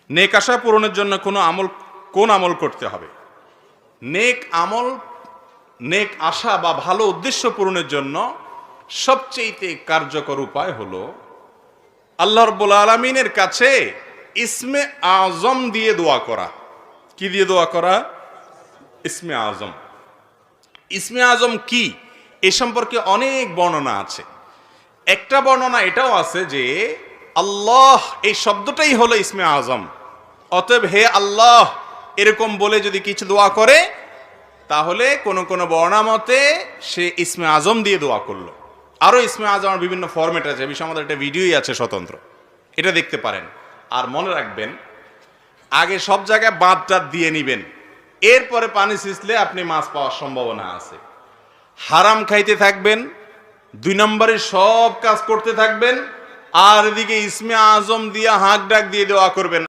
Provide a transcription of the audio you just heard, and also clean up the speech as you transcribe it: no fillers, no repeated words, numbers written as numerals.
নেক আশা পূরণের জন্য কোন আমল করতে হবে? নেক আশা বা ভালো উদ্দেশ্য পূরণের জন্য সবচেয়ে কার্যকর উপায় হলো আল্লাহ রাব্বুল আলামিনের কাছে ইসমে আজম দিয়ে দোয়া করা। কি দিয়ে দোয়া করা? ইসমে আজম। ইসমে আজম কি, এ সম্পর্কে অনেক বর্ণনা আছে। একটা বর্ণনা এটাও আছে যে আল্লাহ এই শব্দটাই হলো ইসমে আজম, অতএব হে আল্লাহ এরকম বলে যদি কিছু দোয়া করে তাহলে কোন কোন বর্ণনা মতে সে ইসমে আজম দিয়ে দোয়া করলো। আরো ইসমে আজমের বিভিন্ন ফরম্যাট আছে, বিষয়ে আমাদের একটা ভিডিওই আছে স্বতন্ত্র, এটা দেখতে পারেন। আর মনে রাখবেন, আগে সব জায়গায় বাঁধ টাদ দিয়ে নিবেন, এরপরে পানি ছিঁচলে আপনি মাছ পাওয়ার সম্ভাবনা আছে। হারাম খাইতে থাকবেন, 2 নম্বরে সব কাজ করতে থাকবেন, আর এদিকে ইসমে আজম দিয়ে হাঁক ডাক দিয়ে দোয়া করবেন।